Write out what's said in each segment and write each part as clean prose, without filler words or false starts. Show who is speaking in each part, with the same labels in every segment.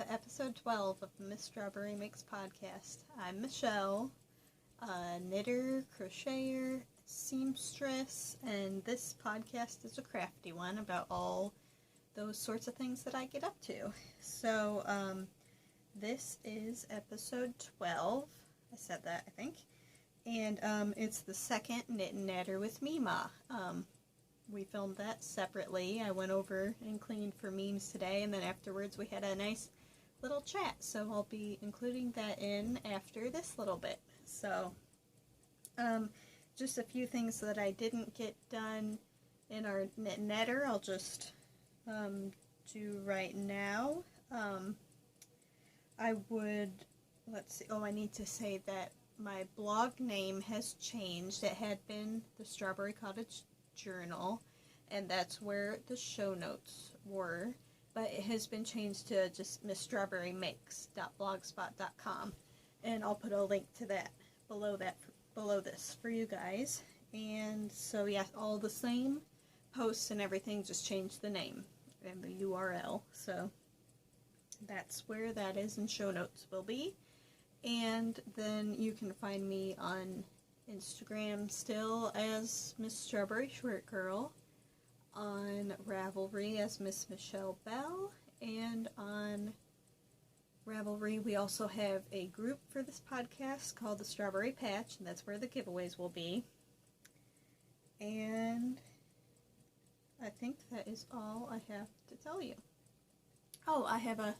Speaker 1: to episode 12 of the Miss Strawberry Mix podcast. I'm Michelle, a knitter, crocheter, seamstress, and this podcast is a crafty one about all those sorts of things that I get up to. So, this is episode 12. I said that, I think. And it's the second Knit and Natter with Mema. We filmed that separately. I went over and cleaned for memes today, and then afterwards we had a nice little chat. So I'll be including that in after this little bit. So, just a few things that I didn't get done in our Knit and Natter, I'll just do right now. I need to say that my blog name has changed. It had been the Strawberry Cottage Journal, and that's where the show notes were, but it has been changed to just missstrawberrymix.blogspot.com, and I'll put a link to that below this for you guys. And so yeah, all the same posts and everything, just changed the name and the URL. So that's where that is, and show notes will be. And then you can find me on Instagram still as Miss Strawberry Short Girl, on Ravelry as Miss Michelle Bell, and on Ravelry we also have a group for this podcast called the Strawberry Patch, and that's where the giveaways will be. And I think that is all I have to tell you. Oh, I have a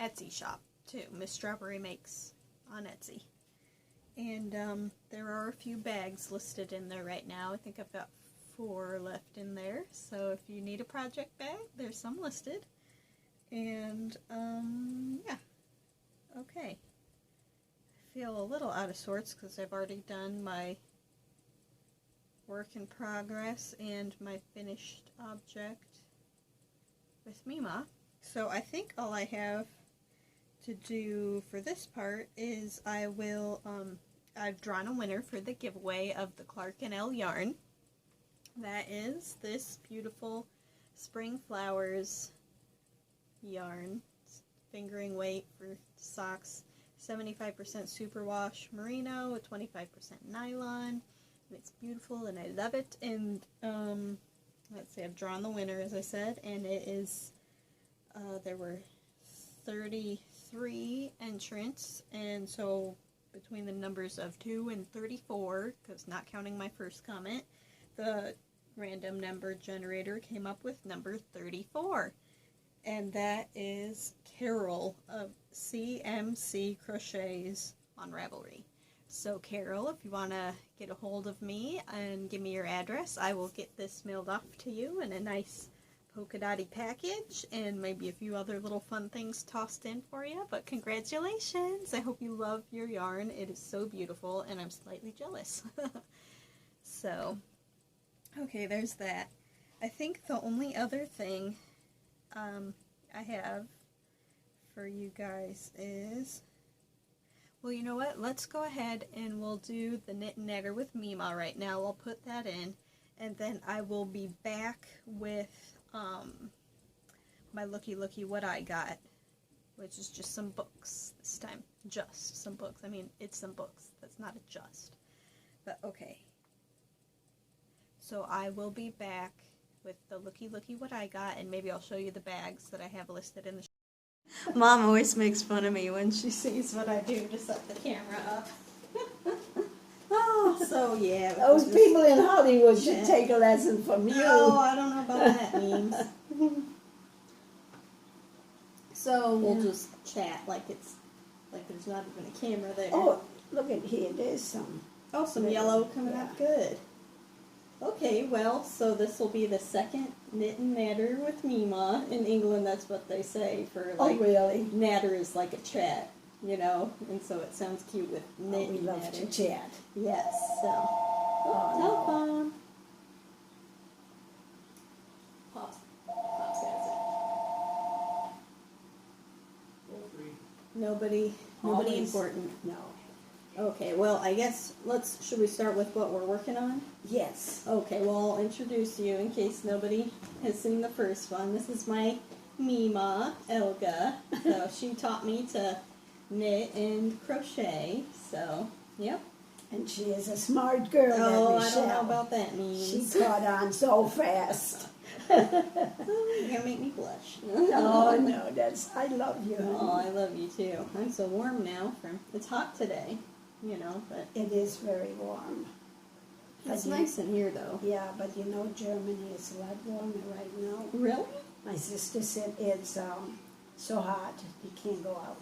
Speaker 1: Etsy shop too, Miss Strawberry Makes on Etsy. And there are a few bags listed in there right now. I think I've got 4 left in there. So if you need a project bag, there's some listed. And yeah. Okay. I feel a little out of sorts because I've already done my work in progress and my finished object with Mema. So I think all I have to do for this part is I've drawn a winner for the giveaway of the Clark Elle yarn. That is this beautiful Spring Flowers yarn, fingering weight for socks, 75% superwash merino, 25% nylon, and it's beautiful and I love it. And let's see, I've drawn the winner, as I said, and it is there were 33 entrants, and so between the numbers of 2 and 34, because not counting my first comment, the random number generator came up with number 34, and that is Carol of CMC Crochets on Ravelry. So Carol, if you want to get a hold of me and give me your address, I will get this mailed off to you in a nice polka dotty package, and maybe a few other little fun things tossed in for you. But congratulations! I hope you love your yarn. It is so beautiful, and I'm slightly jealous. So, okay, there's that. I think the only other thing I have for you guys is, well, you know what? Let's go ahead and we'll do the Knit and Natter with Mema right now. I'll put that in, and then I will be back with my looky what I got, which is just some books this time. Just some books. I mean, it's some books. That's not a just. But okay. So I will be back with the looky what I got, and maybe I'll show you the bags that I have listed in the Mom always makes fun of me when she sees what I do to set the camera up. Oh, so yeah.
Speaker 2: Those people in Hollywood should take a lesson from you.
Speaker 1: Oh, I don't know about that means. So we'll just chat like there's not even a camera there.
Speaker 2: Oh, look at here. There's some.
Speaker 1: Oh, some yellow coming up. Good. Okay, well, so this will be the second Knit and Natter with Mema. In England, that's what they say for, like,
Speaker 2: oh, really?
Speaker 1: Natter is like a chat, you know, and so it sounds cute with Knit
Speaker 2: we
Speaker 1: and
Speaker 2: love
Speaker 1: Natter.
Speaker 2: to chat.
Speaker 1: Yes, so.
Speaker 2: Oh,
Speaker 1: telephone. Pops has it. Nobody
Speaker 2: Always.
Speaker 1: important.
Speaker 2: No.
Speaker 1: Okay, well, I guess should we start with what we're working on?
Speaker 2: Yes.
Speaker 1: Okay, well, I'll introduce you in case nobody has seen the first one. This is my Mema Elga. So she taught me to knit and crochet. So, yep.
Speaker 2: And she is a smart girl,
Speaker 1: Oh,
Speaker 2: that
Speaker 1: I don't know
Speaker 2: Michelle.
Speaker 1: about that means.
Speaker 2: She caught on so fast.
Speaker 1: You're gonna make me blush.
Speaker 2: Oh no, I love you, honey.
Speaker 1: Oh, I love you too. I'm so warm now. It's hot today, but
Speaker 2: It is very warm.
Speaker 1: it's
Speaker 2: But
Speaker 1: nice in here though.
Speaker 2: Yeah, but Germany is a lot warmer right now.
Speaker 1: Really?
Speaker 2: My sister said it's so hot you can't go out.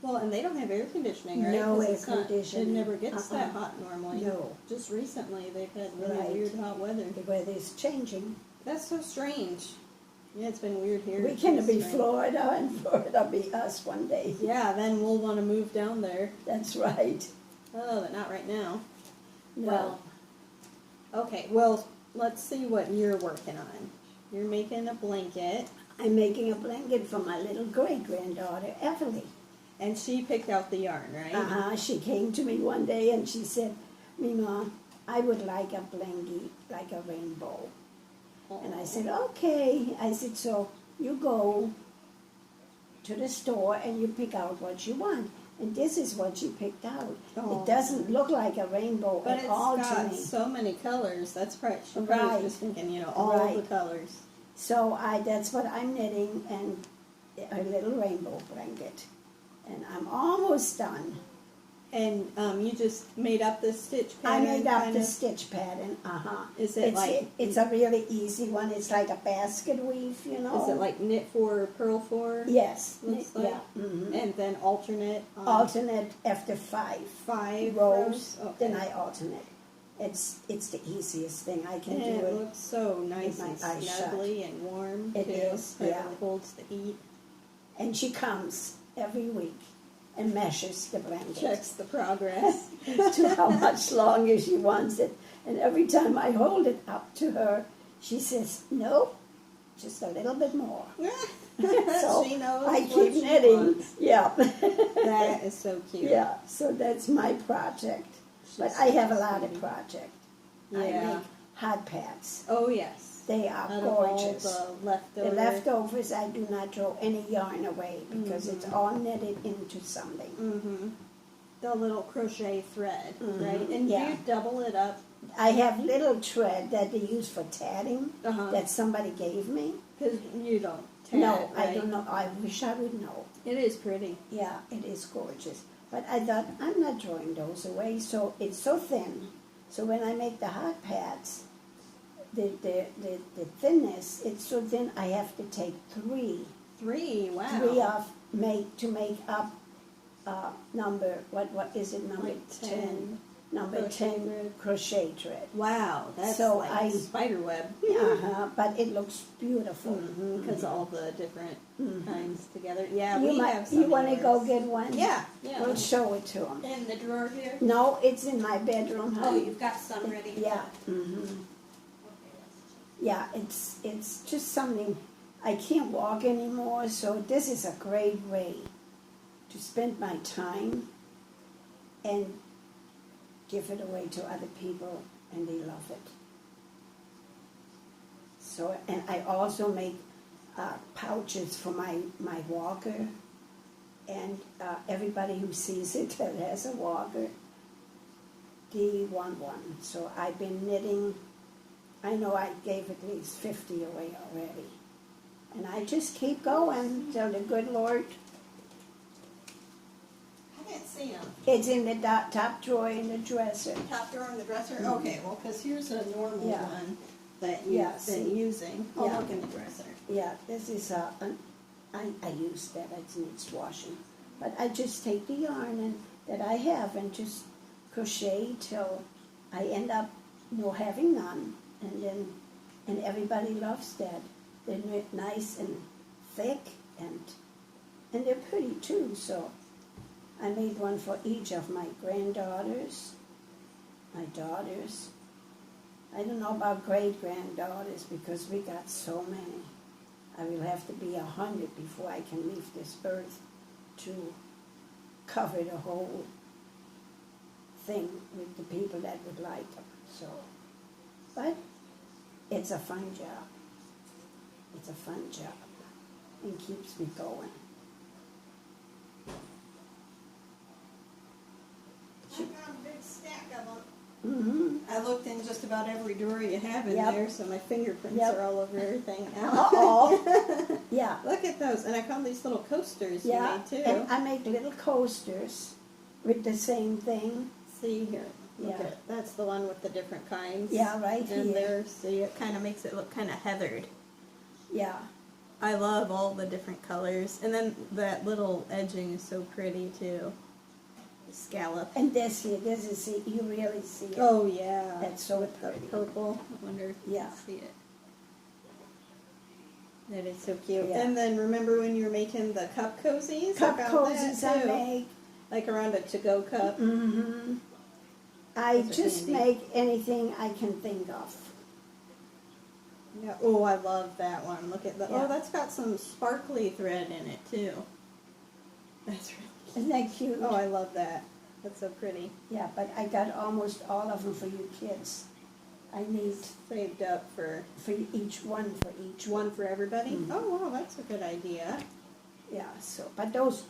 Speaker 1: Well, and they don't have air conditioning, right?
Speaker 2: No
Speaker 1: 'Cause
Speaker 2: air
Speaker 1: it's not-
Speaker 2: conditioning.
Speaker 1: It never gets that hot normally.
Speaker 2: No.
Speaker 1: Just recently they've had really
Speaker 2: Right.
Speaker 1: weird hot weather.
Speaker 2: The weather is changing.
Speaker 1: That's so strange. Yeah, it's been weird here.
Speaker 2: We
Speaker 1: It's
Speaker 2: can
Speaker 1: been
Speaker 2: be
Speaker 1: strange.
Speaker 2: Florida, and Florida be us one day.
Speaker 1: Yeah, then we'll want to move down there.
Speaker 2: That's right.
Speaker 1: Oh, but not right now.
Speaker 2: No.
Speaker 1: Well, okay. Well, let's see what you're working on. You're making a blanket,
Speaker 2: I'm making a blanket for my little great-granddaughter, Evelyn.
Speaker 1: and she picked out the yarn, right?
Speaker 2: She came to me one day and she said, Mima, I would like a blanket like a rainbow. And I said, okay. I said, so you go to the store and you pick out what you want. And this is what she picked out.
Speaker 1: Oh.
Speaker 2: It doesn't look like a rainbow
Speaker 1: But
Speaker 2: at
Speaker 1: it's
Speaker 2: all to
Speaker 1: got
Speaker 2: me.
Speaker 1: so many colors. That's right. She
Speaker 2: Right.
Speaker 1: probably was just thinking, all
Speaker 2: Right.
Speaker 1: the colors.
Speaker 2: So that's what I'm knitting, and a little rainbow blanket. And I'm almost done.
Speaker 1: And you just made up the stitch
Speaker 2: I
Speaker 1: pattern.
Speaker 2: made up
Speaker 1: kind
Speaker 2: the
Speaker 1: of?
Speaker 2: stitch pattern.
Speaker 1: Is it
Speaker 2: it's a really easy one. It's like a basket weave,
Speaker 1: Is it like knit for, purl for?
Speaker 2: Yes.
Speaker 1: Looks like?
Speaker 2: Yeah. Mhm.
Speaker 1: And then alternate.
Speaker 2: Alternate after
Speaker 1: 5
Speaker 2: rows.
Speaker 1: Okay.
Speaker 2: Then I alternate. It's the easiest thing I can
Speaker 1: And
Speaker 2: do.
Speaker 1: it
Speaker 2: It.
Speaker 1: looks so nice
Speaker 2: my
Speaker 1: and
Speaker 2: eyes shut.
Speaker 1: snuggly and warm
Speaker 2: It
Speaker 1: too.
Speaker 2: is,
Speaker 1: It
Speaker 2: yeah.
Speaker 1: really holds the heat.
Speaker 2: And she comes every week and measures the blanket
Speaker 1: Checks the progress.
Speaker 2: to how much longer she wants it. And every time I hold it up to her, she says, "Nope, just a little bit more." So
Speaker 1: She knows
Speaker 2: I
Speaker 1: what
Speaker 2: keep
Speaker 1: she
Speaker 2: knitting.
Speaker 1: wants.
Speaker 2: Yeah.
Speaker 1: That is so cute.
Speaker 2: Yeah, so that's my project. But
Speaker 1: She's
Speaker 2: I have a
Speaker 1: so
Speaker 2: lot of
Speaker 1: sweet.
Speaker 2: projects.
Speaker 1: Yeah.
Speaker 2: I make hot pads.
Speaker 1: Oh yes.
Speaker 2: They are
Speaker 1: Out
Speaker 2: gorgeous.
Speaker 1: of all the leftover.
Speaker 2: The leftovers, I do not throw any yarn away because it's all knitted into something.
Speaker 1: Mm-hmm. The little crochet thread,
Speaker 2: Mhm,
Speaker 1: right? And
Speaker 2: yeah.
Speaker 1: you double it up.
Speaker 2: I have little thread that they use for tatting
Speaker 1: Uh-huh.
Speaker 2: that somebody gave me.
Speaker 1: Because you don't tat,
Speaker 2: No, I
Speaker 1: right?
Speaker 2: don't know. I wish I would know.
Speaker 1: It is pretty.
Speaker 2: Yeah, it is gorgeous. But I thought, I'm not throwing those away. So it's so thin. So when I make the hot pads, the thinness, it's so thin I have to take three.
Speaker 1: 3, wow.
Speaker 2: Three off to make up number, what is it, number
Speaker 1: Like
Speaker 2: 10? Number
Speaker 1: crochet
Speaker 2: 10
Speaker 1: thread.
Speaker 2: crochet thread.
Speaker 1: Wow, that's
Speaker 2: So
Speaker 1: like spider web.
Speaker 2: But it looks beautiful.
Speaker 1: Because all the different
Speaker 2: Mhm.
Speaker 1: kinds together. Yeah,
Speaker 2: You
Speaker 1: we
Speaker 2: might,
Speaker 1: have some.
Speaker 2: you want to go
Speaker 1: yours.
Speaker 2: get one?
Speaker 1: Yeah, yeah.
Speaker 2: We'll show it to them.
Speaker 1: In the drawer here?
Speaker 2: No, it's in my bedroom.
Speaker 1: Oh,
Speaker 2: honey.
Speaker 1: you've got some ready?
Speaker 2: Yeah. Yeah, it's just something. I can't walk anymore, so this is a great way to spend my time and give it away to other people, and they love it. So, and I also make pouches for my walker, and everybody who sees it that has a walker, they want one. So I've been knitting. I know I gave at least 50 away already. And I just keep going till the good Lord.
Speaker 1: I can't see them.
Speaker 2: It's in the top drawer in the dresser.
Speaker 1: Top drawer in the dresser? Okay, well, because here's a normal
Speaker 2: Yeah.
Speaker 1: one that you've
Speaker 2: Yeah,
Speaker 1: been
Speaker 2: see.
Speaker 1: using. I'll
Speaker 2: Yeah.
Speaker 1: look in the dresser.
Speaker 2: Yeah, this is I use that, it needs washing. But I just take the yarn that I have and just crochet till I end up having none. And everybody loves that. They're nice and thick and they're pretty too. So I made one for each of my granddaughters, my daughters. I don't know about great-granddaughters because we got so many. I will have to be 100 before I can leave this earth to cover the whole thing with the people that would like them. So, but it's a fun job. It's a fun job. and keeps me going.
Speaker 1: I found a big stack of them.
Speaker 2: Mm-hmm.
Speaker 1: I looked in just about every drawer you have in
Speaker 2: Yep.
Speaker 1: there, so my fingerprints
Speaker 2: Yep.
Speaker 1: are all over everything now.
Speaker 2: Uh-oh. Yeah.
Speaker 1: Look at those, and I found these little coasters
Speaker 2: Yeah,
Speaker 1: you made too.
Speaker 2: and I make little coasters with the same thing.
Speaker 1: See here, look
Speaker 2: Yeah.
Speaker 1: at that's the one with the different kinds.
Speaker 2: Yeah, right
Speaker 1: And
Speaker 2: here.
Speaker 1: there, see, it kind of makes it look kind of heathered.
Speaker 2: Yeah.
Speaker 1: I love all the different colors, and then that little edging is so pretty too. The scallop.
Speaker 2: And this is, you really see it.
Speaker 1: Oh yeah,
Speaker 2: That's so
Speaker 1: with the
Speaker 2: pretty.
Speaker 1: purple. I wonder if you
Speaker 2: Yeah.
Speaker 1: can see it. That is so cute.
Speaker 2: Yeah.
Speaker 1: And then remember when you were making the cup cozies?
Speaker 2: Cup
Speaker 1: I found
Speaker 2: cozies
Speaker 1: that
Speaker 2: I
Speaker 1: too.
Speaker 2: make.
Speaker 1: Like around a to-go cup.
Speaker 2: Mm-hmm. I
Speaker 1: Those are
Speaker 2: just
Speaker 1: handy.
Speaker 2: make anything I can think of.
Speaker 1: Yeah. Oh, I love that one. Look at the.
Speaker 2: Yeah.
Speaker 1: Oh, that's got some sparkly thread in it too. That's really cute.
Speaker 2: Isn't that cute?
Speaker 1: Oh, I love that. That's so pretty.
Speaker 2: Yeah, but I got almost all of them for you kids. I need
Speaker 1: Saved up for
Speaker 2: for each one for each
Speaker 1: one for everybody.
Speaker 2: Mhm.
Speaker 1: Oh, wow, that's a good idea.
Speaker 2: Yeah, so, but those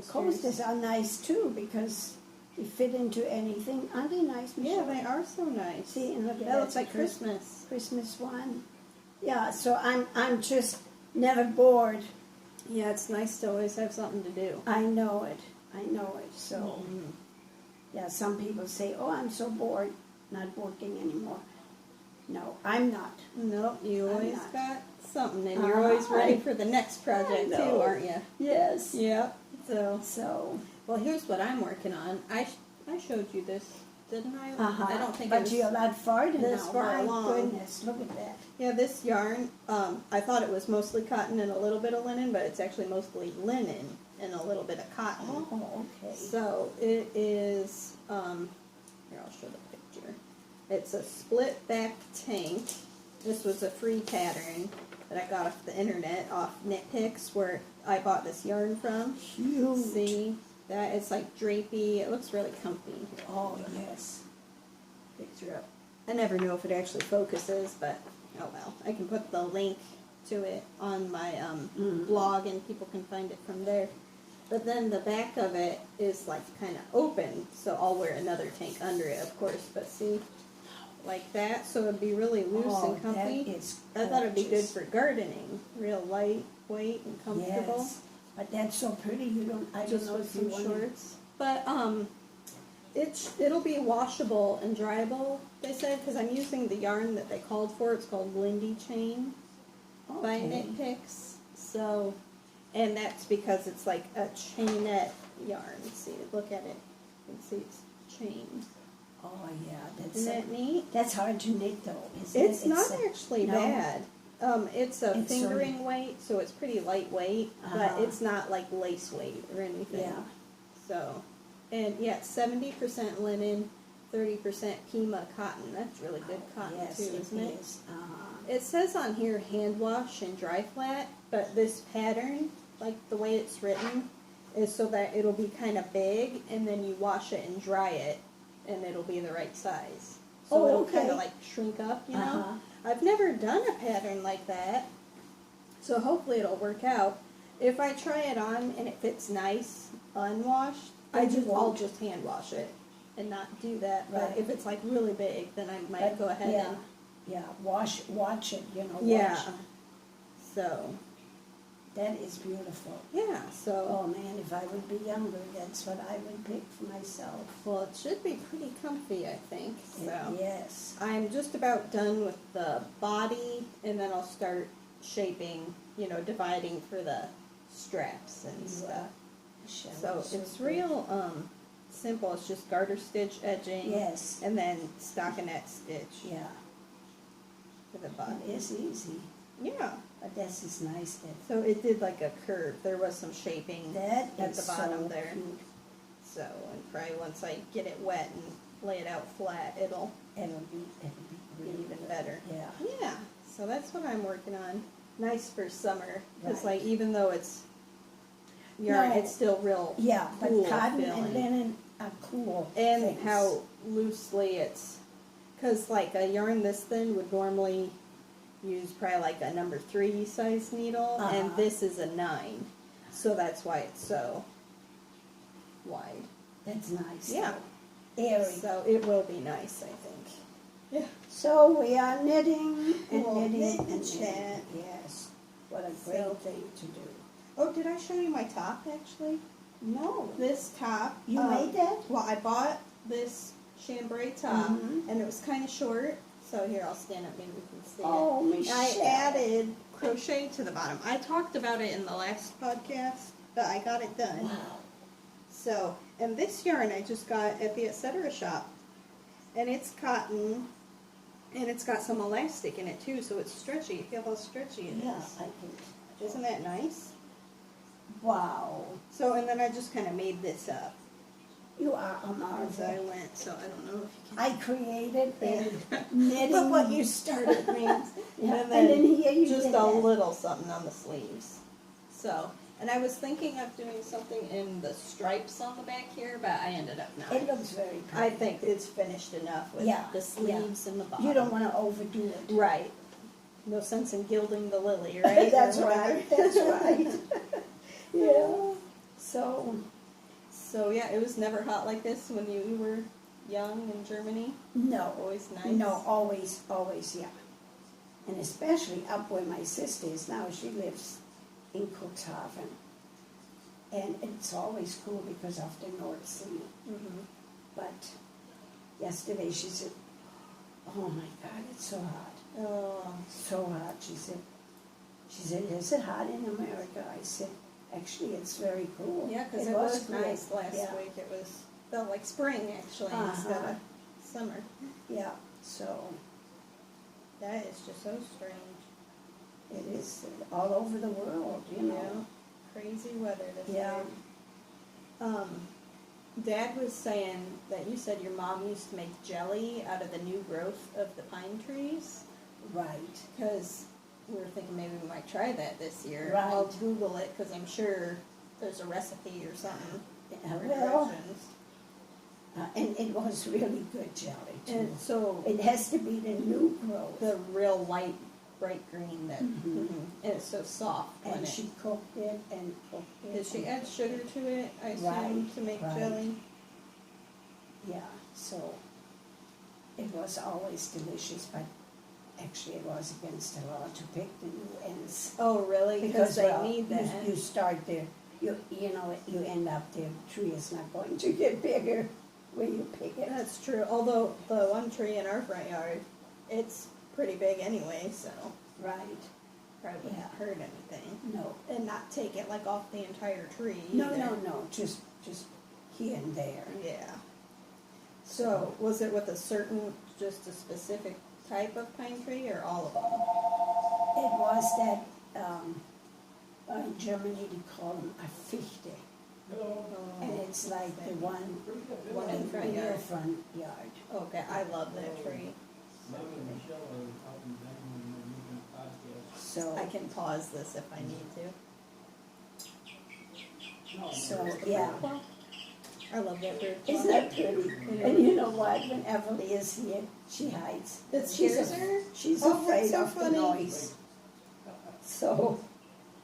Speaker 2: coasters are nice too because they fit into anything. Aren't they nice,
Speaker 1: Yeah,
Speaker 2: Michelle?
Speaker 1: they are so nice.
Speaker 2: See, and look at
Speaker 1: That looks
Speaker 2: that's a
Speaker 1: like Christmas.
Speaker 2: Christmas one. Yeah, so I'm just never bored.
Speaker 1: Yeah, it's nice to always have something to do.
Speaker 2: I know it. I know it. So
Speaker 1: Mhm.
Speaker 2: yeah, some people say, "Oh, I'm so bored, not working anymore." No, I'm not.
Speaker 1: No, you
Speaker 2: I'm
Speaker 1: always
Speaker 2: not.
Speaker 1: got something, and you're always ready for the next project too,
Speaker 2: know.
Speaker 1: aren't you?
Speaker 2: Yes.
Speaker 1: Yeah. So,
Speaker 2: So.
Speaker 1: well, here's what I'm working on. I showed you this, didn't I?
Speaker 2: Uh-huh.
Speaker 1: I don't think
Speaker 2: but
Speaker 1: it was.
Speaker 2: you're a lot farther
Speaker 1: this
Speaker 2: now.
Speaker 1: far
Speaker 2: My
Speaker 1: along.
Speaker 2: goodness, look at that.
Speaker 1: Yeah, this yarn. I thought it was mostly cotton and a little bit of linen, but it's actually mostly linen and a little bit of cotton.
Speaker 2: Oh, okay.
Speaker 1: So it is. Here, I'll show the picture. It's a split back tank. This was a free pattern that I got off the internet, off Knit Picks, where I bought this yarn from.
Speaker 2: Huge.
Speaker 1: See that? It's like drapey. It looks really comfy.
Speaker 2: Oh, yes.
Speaker 1: Picture up. I never know if it actually focuses, but oh well. I can put the link to it on my blog, and people can find it from there. But then the back of it is like kind of open, so I'll wear another tank under it, of course. But see, like that, so it'd be really loose
Speaker 2: Oh,
Speaker 1: and comfy.
Speaker 2: that is
Speaker 1: I thought it'd be good
Speaker 2: gorgeous.
Speaker 1: for gardening, real lightweight and comfortable.
Speaker 2: Yes. But that's so pretty. You don't. I don't
Speaker 1: Just
Speaker 2: know
Speaker 1: with
Speaker 2: if you
Speaker 1: some
Speaker 2: want.
Speaker 1: shorts. But it'll be washable and dryable. They said, because I'm using the yarn that they called for. It's called Lindy Chain by
Speaker 2: Okay.
Speaker 1: Knit Picks. So, and that's because it's like a chainette yarn. See, look at it. You can see it's chain.
Speaker 2: Oh yeah,
Speaker 1: Isn't that neat?
Speaker 2: that's hard to knit though. Isn't
Speaker 1: It's
Speaker 2: it?
Speaker 1: not actually
Speaker 2: no?
Speaker 1: bad. It's a
Speaker 2: It's
Speaker 1: fingering weight, so it's pretty lightweight, but
Speaker 2: Uh-huh.
Speaker 1: it's not like lace weight or anything.
Speaker 2: Yeah.
Speaker 1: So, and yeah, it's 70% linen, 30% Pima cotton. That's really good cotton
Speaker 2: Yes,
Speaker 1: too, isn't it?
Speaker 2: is.
Speaker 1: It says on here hand wash and dry flat, but this pattern, like the way it's written, is so that it'll be kind of big, and then you wash it and dry it, and it'll be the right size. So
Speaker 2: Oh,
Speaker 1: it'll
Speaker 2: okay.
Speaker 1: kind of like shrink up, you know?
Speaker 2: Uh-huh.
Speaker 1: I've never done a pattern like that, so hopefully it'll work out. If I try it on and it fits nice, unwashed,
Speaker 2: Then you
Speaker 1: I'll
Speaker 2: won't.
Speaker 1: just hand wash it and not do that. But
Speaker 2: Right.
Speaker 1: if it's like really big, then I might
Speaker 2: But,
Speaker 1: go ahead
Speaker 2: yeah,
Speaker 1: and
Speaker 2: yeah. Watch it. You know.
Speaker 1: yeah.
Speaker 2: Watch it.
Speaker 1: So
Speaker 2: That is beautiful.
Speaker 1: yeah, so
Speaker 2: Oh man, if I would be younger, that's what I would pick for myself.
Speaker 1: well, it should be pretty comfy, I think. So
Speaker 2: Yes.
Speaker 1: I'm just about done with the body, and then I'll start shaping, dividing for the straps and stuff.
Speaker 2: Michelle,
Speaker 1: So it's
Speaker 2: good.
Speaker 1: real simple. It's just garter stitch edging,
Speaker 2: Yes.
Speaker 1: and then stockinette stitch
Speaker 2: Yeah.
Speaker 1: for the body.
Speaker 2: It is easy,
Speaker 1: Yeah.
Speaker 2: but this is nice.
Speaker 1: So it did like a curve. There was some shaping
Speaker 2: That
Speaker 1: at
Speaker 2: is
Speaker 1: the bottom
Speaker 2: so
Speaker 1: there.
Speaker 2: cute.
Speaker 1: So, and probably once I get it wet and lay it out flat, it'll
Speaker 2: It'll be
Speaker 1: be
Speaker 2: really
Speaker 1: even
Speaker 2: good.
Speaker 1: better.
Speaker 2: Yeah.
Speaker 1: Yeah. So that's what I'm working on. Nice for summer, because
Speaker 2: Right.
Speaker 1: like even though it's yarn,
Speaker 2: No.
Speaker 1: it's still real.
Speaker 2: Yeah, but
Speaker 1: cool
Speaker 2: cotton
Speaker 1: feeling.
Speaker 2: and linen are cool.
Speaker 1: And
Speaker 2: things.
Speaker 1: how loosely it's, because like a yarn this thin would normally use probably like a number 3 size needle, and this is a 9. So that's why it's so wide.
Speaker 2: That's nice.
Speaker 1: Yeah.
Speaker 2: Airy.
Speaker 1: So it will be nice, I think. Yeah.
Speaker 2: So we are knitting and
Speaker 1: We'll
Speaker 2: knitting
Speaker 1: knit
Speaker 2: and
Speaker 1: and
Speaker 2: knitting.
Speaker 1: chat.
Speaker 2: Yes. What a great
Speaker 1: So-
Speaker 2: thing to do.
Speaker 1: Oh, did I show you my top, actually?
Speaker 2: No.
Speaker 1: This top.
Speaker 2: You made that?
Speaker 1: Well, I bought this chambray top,
Speaker 2: Mhm.
Speaker 1: and it was kind of short. So here, I'll stand up, maybe we can see
Speaker 2: Oh,
Speaker 1: it.
Speaker 2: Michelle.
Speaker 1: I added crochet to the bottom. I talked about it in the last podcast, but I got it done.
Speaker 2: Wow.
Speaker 1: So, and this yarn I just got at the Etc. shop. And it's cotton, and it's got some elastic in it too, so it's stretchy. Feel how stretchy it is.
Speaker 2: Yeah, I think.
Speaker 1: Isn't that nice?
Speaker 2: Wow.
Speaker 1: So, and then I just kind of made this up
Speaker 2: You are a
Speaker 1: as I
Speaker 2: marvel.
Speaker 1: went, so I don't know if you can.
Speaker 2: I created a knitting.
Speaker 1: But what you started means.
Speaker 2: Yeah,
Speaker 1: And then
Speaker 2: here you
Speaker 1: just
Speaker 2: did
Speaker 1: a
Speaker 2: that.
Speaker 1: little something on the sleeves. So, and I was thinking of doing something in the stripes on the back here, but I ended up not.
Speaker 2: It looks very pretty.
Speaker 1: I think it's finished enough with
Speaker 2: Yeah,
Speaker 1: the sleeves and the bottom.
Speaker 2: You don't want to overdo it.
Speaker 1: Right. No sense in gilding the lily, right?
Speaker 2: That's
Speaker 1: Or whatever.
Speaker 2: right. That's right. Yeah. So,
Speaker 1: Yeah, it was never hot like this when you were young in Germany.
Speaker 2: no.
Speaker 1: Always nice.
Speaker 2: No, always, yeah. And especially up where my sister is now. She lives in Cuxhaven. And it's always cool because of the North Sea.
Speaker 1: Mm-hmm.
Speaker 2: But yesterday she said, oh my God, it's so hot.
Speaker 1: Oh,
Speaker 2: So hot. She said, is it hot in America? I said, actually, it's very cool.
Speaker 1: yeah, because it was nice last week. It was felt like spring actually instead of summer.
Speaker 2: Yeah, so
Speaker 1: That is just so strange.
Speaker 2: it is all over the world, you know.
Speaker 1: Yeah, crazy weather this
Speaker 2: Yeah.
Speaker 1: year. Dad was saying that you said your mom used to make jelly out of the new growth of the pine trees.
Speaker 2: Right.
Speaker 1: Because we were thinking maybe we might try that this year.
Speaker 2: Right.
Speaker 1: I'll Google it because I'm sure there's a recipe or something.
Speaker 2: Yeah,
Speaker 1: or
Speaker 2: well,
Speaker 1: directions.
Speaker 2: and it was really good jelly, too.
Speaker 1: And so
Speaker 2: It has to be the new growth.
Speaker 1: the real light, bright green that,
Speaker 2: Mhm.
Speaker 1: and it's so soft. when
Speaker 2: And
Speaker 1: it-
Speaker 2: she cooked it and cooked it.
Speaker 1: Did she add sugar to it, I assume,
Speaker 2: Right,
Speaker 1: to make
Speaker 2: right.
Speaker 1: jelly?
Speaker 2: Yeah, so it was always delicious, but actually it was against the law to pick the new ends.
Speaker 1: Oh, really? Because they
Speaker 2: well,
Speaker 1: need that.
Speaker 2: You start there, you know, you end up the tree is not going to get bigger when you pick it.
Speaker 1: That's true. Although the one tree in our front yard, it's pretty big anyway, so
Speaker 2: Right.
Speaker 1: probably wouldn't
Speaker 2: Yeah.
Speaker 1: hurt anything.
Speaker 2: No.
Speaker 1: And not take it like off the entire tree.
Speaker 2: No,
Speaker 1: either.
Speaker 2: no, just here and there.
Speaker 1: Yeah. So, was it with a certain, just a specific type of pine tree, or all of them?
Speaker 2: It was that, in Germany they call them a Fichte. And it's like the one
Speaker 1: in front
Speaker 2: in your
Speaker 1: yard.
Speaker 2: front yard.
Speaker 1: Okay, I love that tree.
Speaker 2: So,
Speaker 1: I can pause this if I need to.
Speaker 2: so yeah.
Speaker 1: I love that bird.
Speaker 2: Isn't that pretty? And you know what? When Everly is here, she hides.
Speaker 1: It
Speaker 2: She's
Speaker 1: scares her?
Speaker 2: She's
Speaker 1: Oh, that's
Speaker 2: afraid
Speaker 1: so
Speaker 2: of
Speaker 1: funny.
Speaker 2: the noise. So,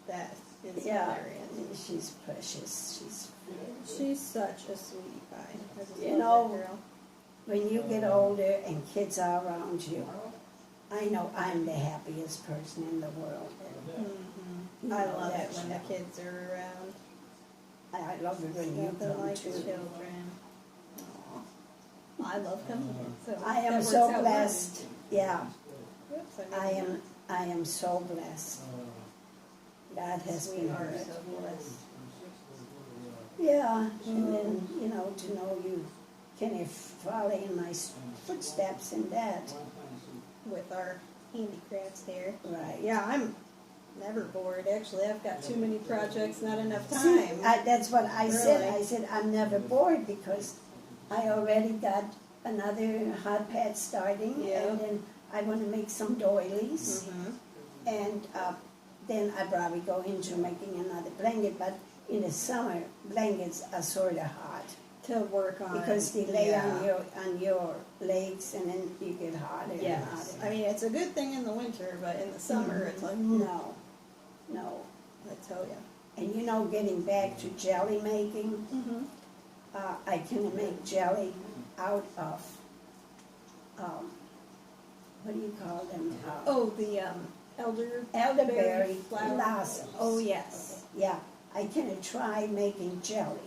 Speaker 1: That is
Speaker 2: yeah,
Speaker 1: hilarious.
Speaker 2: she's precious.
Speaker 1: She's such a sweetie pie. I just
Speaker 2: You
Speaker 1: love
Speaker 2: know,
Speaker 1: that girl.
Speaker 2: When you get older and kids are around you, I know I'm the happiest person in the world.
Speaker 1: Mm-hmm.
Speaker 2: You
Speaker 1: I
Speaker 2: know
Speaker 1: love
Speaker 2: that,
Speaker 1: it when the
Speaker 2: Cheryl.
Speaker 1: kids are around.
Speaker 2: I love it when you
Speaker 1: Nothing
Speaker 2: come
Speaker 1: like
Speaker 2: too.
Speaker 1: children. Aw. I love coming here. So
Speaker 2: I am
Speaker 1: that
Speaker 2: so
Speaker 1: works out well.
Speaker 2: blessed. Yeah,
Speaker 1: Oops,
Speaker 2: I am so blessed. God has
Speaker 1: We
Speaker 2: been
Speaker 1: are
Speaker 2: good.
Speaker 1: so blessed.
Speaker 2: Yeah, and then, you know, to know you can follow in my footsteps in that.
Speaker 1: With our handicrafts here.
Speaker 2: Right.
Speaker 1: Yeah, I'm never bored. Actually, I've got too many projects, not enough time.
Speaker 2: See, that's what I said.
Speaker 1: Really?
Speaker 2: I said I'm never bored because I already got another hot pad starting,
Speaker 1: Yeah.
Speaker 2: and then I want to make some doilies,
Speaker 1: Mm-hmm.
Speaker 2: and then I probably go into making another blanket. But in the summer, blankets are sort of hot.
Speaker 1: to work on.
Speaker 2: because they lay
Speaker 1: yeah.
Speaker 2: on your legs and then you get harder and
Speaker 1: Yes.
Speaker 2: harder.
Speaker 1: I mean, it's a good thing in the winter, but in the summer, it's like,
Speaker 2: No.
Speaker 1: I tell you.
Speaker 2: And you know, getting back to jelly making,
Speaker 1: Mm-hmm.
Speaker 2: I can make jelly out of, what do you call them?
Speaker 1: Oh, the
Speaker 2: Elderberry
Speaker 1: flower.
Speaker 2: blossoms.
Speaker 1: Oh, yes.
Speaker 2: Yeah, I can try making jelly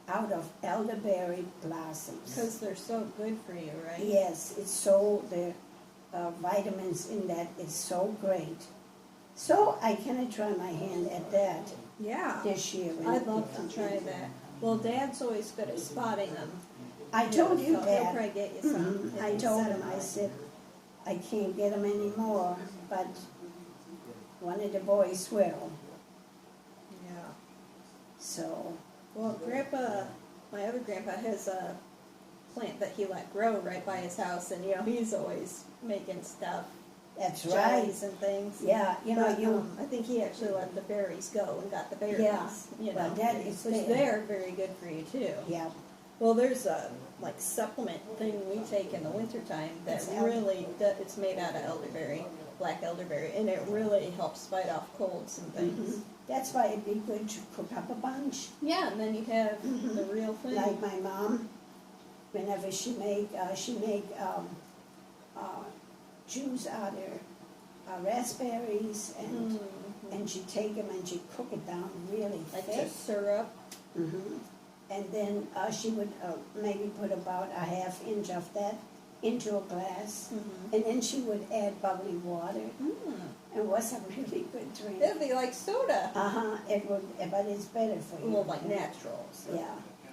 Speaker 2: out of elderberry blossoms.
Speaker 1: Because they're so good for you, right?
Speaker 2: Yes, it's so, the vitamins in that is so great. So I can try my hand at that
Speaker 1: Yeah.
Speaker 2: this year.
Speaker 1: I'd love to try that. Well, Dad's always good at spotting them.
Speaker 2: I told you
Speaker 1: So he'll
Speaker 2: that.
Speaker 1: probably get you some.
Speaker 2: Mhm.
Speaker 1: if
Speaker 2: I
Speaker 1: you
Speaker 2: told
Speaker 1: set
Speaker 2: him,
Speaker 1: 'em
Speaker 2: I
Speaker 1: up.
Speaker 2: said, I can't get them anymore, but one of the boys will.
Speaker 1: Yeah.
Speaker 2: So,
Speaker 1: Well, Grandpa, my other grandpa has a plant that he let grow right by his house, and he's always making stuff,
Speaker 2: that's right.
Speaker 1: jellies and things.
Speaker 2: Yeah, you know,
Speaker 1: But, I think he actually let the berries go and got the berries.
Speaker 2: Yeah.
Speaker 1: You know,
Speaker 2: Well, that is
Speaker 1: which
Speaker 2: fair.
Speaker 1: they're very good for you too.
Speaker 2: Yeah,
Speaker 1: Well, there's a supplement thing we take in the wintertime that
Speaker 2: It's
Speaker 1: really it's made out of elderberry, black elderberry, and it really helps fight off colds and things.
Speaker 2: that's why it'd be good to cook up a bunch.
Speaker 1: Yeah, and then you have the real thing.
Speaker 2: Like my mom, whenever she make juice out of raspberries, and she take them and she cook it down really
Speaker 1: Like
Speaker 2: thick.
Speaker 1: just syrup.
Speaker 2: And then she would maybe put about a half inch of that into a glass, and then she would add bubbly water. It was a really good drink.
Speaker 1: It'd be like soda.
Speaker 2: It would, but it's better for you.
Speaker 1: Well, like natural. So.
Speaker 2: Yeah.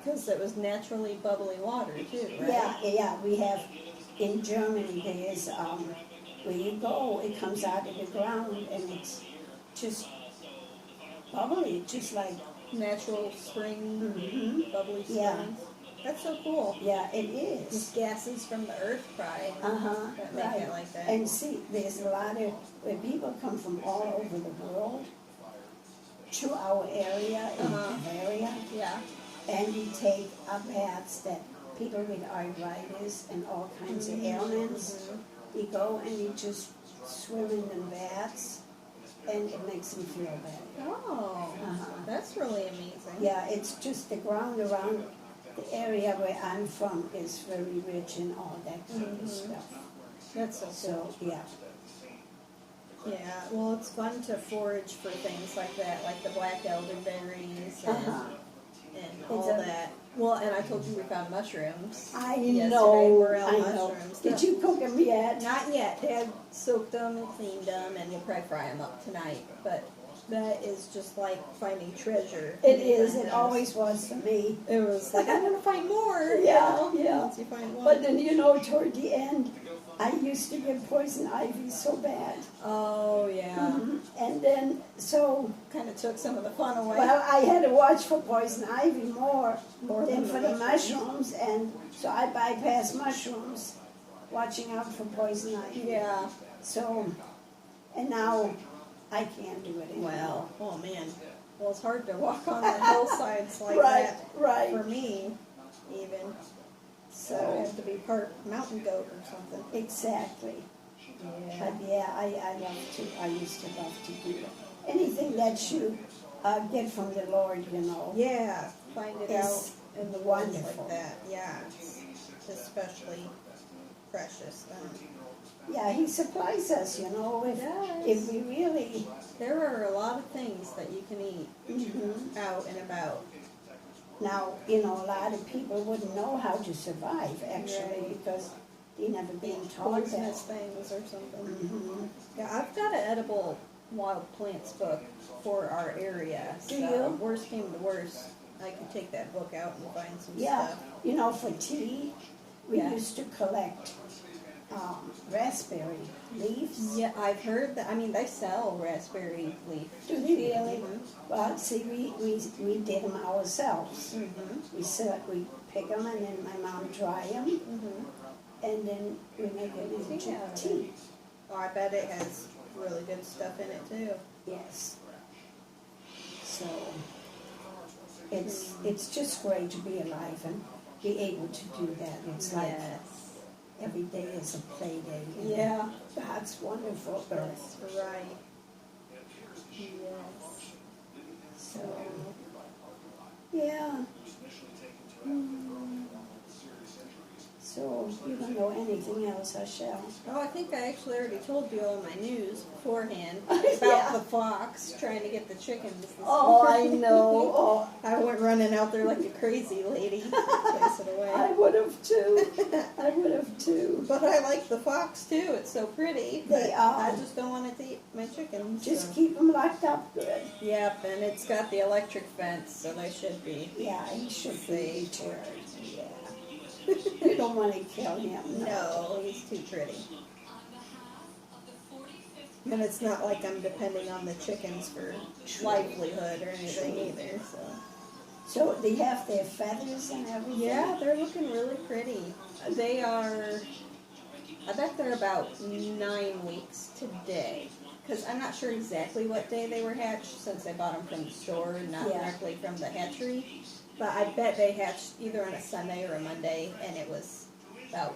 Speaker 1: Because it was naturally bubbly water too, right?
Speaker 2: Yeah, we have, in Germany, there's, where you go, it comes out of the ground, and it's just bubbly, just like,
Speaker 1: Natural spring, bubbly springs.
Speaker 2: Yeah.
Speaker 1: That's so cool.
Speaker 2: yeah, it is.
Speaker 1: Just gases from the earth probably that make
Speaker 2: Right.
Speaker 1: it like that.
Speaker 2: And see, there's a lot of, where people come from all over the world to our area, in Bavaria,
Speaker 1: Yeah.
Speaker 2: and we take up baths that people with arthritis and all kinds of ailments, we go and we just swim in the baths, and it makes them feel better.
Speaker 1: Oh, that's really amazing.
Speaker 2: Yeah, it's just the ground around the area where I'm from is very rich in all that kind of stuff.
Speaker 1: That's so cool.
Speaker 2: So, yeah.
Speaker 1: Yeah, well, it's fun to forage for things like that, like the black elderberries and all
Speaker 2: a-
Speaker 1: that. Well, and I told you we found mushrooms.
Speaker 2: I
Speaker 1: yesterday,
Speaker 2: know,
Speaker 1: morel
Speaker 2: I know.
Speaker 1: mushrooms.
Speaker 2: Did you cook them yet?
Speaker 1: Not yet. Dad soaked them and cleaned them, and we'll probably fry them up tonight. But that is just like finding treasure.
Speaker 2: It is, it always was for me.
Speaker 1: It was like, I'm going to find more.
Speaker 2: Yeah, yeah.
Speaker 1: Once you find one.
Speaker 2: But then, toward the end, I used to get poison ivy so bad.
Speaker 1: Oh, yeah.
Speaker 2: And then, so,
Speaker 1: Kind of took some of the fun away.
Speaker 2: well, I had to watch for poison ivy more
Speaker 1: More
Speaker 2: than
Speaker 1: than
Speaker 2: for
Speaker 1: the
Speaker 2: the mushrooms, and so I bypassed mushrooms, watching out for poison ivy.
Speaker 1: Yeah.
Speaker 2: So, and now I can't do it anymore.
Speaker 1: Well, oh man. Well, it's hard to walk on the hillsides like
Speaker 2: Right,
Speaker 1: that.
Speaker 2: right.
Speaker 1: For me, even. So I have to be part mountain goat or something.
Speaker 2: Exactly.
Speaker 1: Yeah.
Speaker 2: But yeah, I love to, I used to love to do that. Anything that you get from the Lord,
Speaker 1: Yeah. Find it
Speaker 2: Is
Speaker 1: out in the woods
Speaker 2: wonderful.
Speaker 1: like that. Yeah. It's especially precious then.
Speaker 2: Yeah, He supplies us,
Speaker 1: He
Speaker 2: if
Speaker 1: does.
Speaker 2: we really,
Speaker 1: There are a lot of things that you can eat out and about.
Speaker 2: now, a lot of people wouldn't know how to survive, actually,
Speaker 1: Right.
Speaker 2: because they never been taught that.
Speaker 1: Poisonous things or something. Yeah, I've got an edible wild plants book for our area.
Speaker 2: Do
Speaker 1: so
Speaker 2: you?
Speaker 1: Worst came to worst, I could take that book out and find some
Speaker 2: Yeah,
Speaker 1: stuff.
Speaker 2: for tea, we
Speaker 1: Yeah.
Speaker 2: used to collect raspberry leaves.
Speaker 1: Yeah, I've heard that. I mean, they sell raspberry leaf.
Speaker 2: Do they really? Well, see, we did them ourselves. We pick them, and then my mom dry them, and then we make it into
Speaker 1: Tea out of
Speaker 2: tea.
Speaker 1: Oh, I bet it has really good stuff in it too.
Speaker 2: Yes. So it's just great to be alive, and be able to do that. It's like
Speaker 1: Yes.
Speaker 2: every day is a play day. and
Speaker 1: Yeah.
Speaker 2: That's wonderful.
Speaker 1: That's right. Yes.
Speaker 2: So, yeah. So, you don't know anything else, I shall.
Speaker 1: Oh, I think I actually already told you all my news beforehand
Speaker 2: Yeah.
Speaker 1: about the fox trying to get the chickens. This
Speaker 2: Oh, I
Speaker 1: morning.
Speaker 2: know. Oh,
Speaker 1: I went running out there like a crazy lady to chase it away.
Speaker 2: I would have too. I would have too.
Speaker 1: But I like the fox too. It's so pretty.
Speaker 2: They
Speaker 1: But
Speaker 2: are.
Speaker 1: I just don't want it to eat my chickens.
Speaker 2: Just
Speaker 1: so.
Speaker 2: keep them locked up good.
Speaker 1: Yep, and it's got the electric fence, so they should be.
Speaker 2: Yeah, he should be deterred.
Speaker 1: Yeah.
Speaker 2: You don't want to kill him.
Speaker 1: No, he's too pretty. And it's not like I'm depending on the chickens for livelihood or anything either. So
Speaker 2: So they have their feathers and everything?
Speaker 1: yeah, they're looking really pretty. They are. I bet they're about 9 weeks today. Because I'm not sure exactly what day they were hatched since I bought them from the store and not
Speaker 2: Yeah.
Speaker 1: directly from the hatchery. But I bet they hatched either on a Sunday or a Monday, and it was about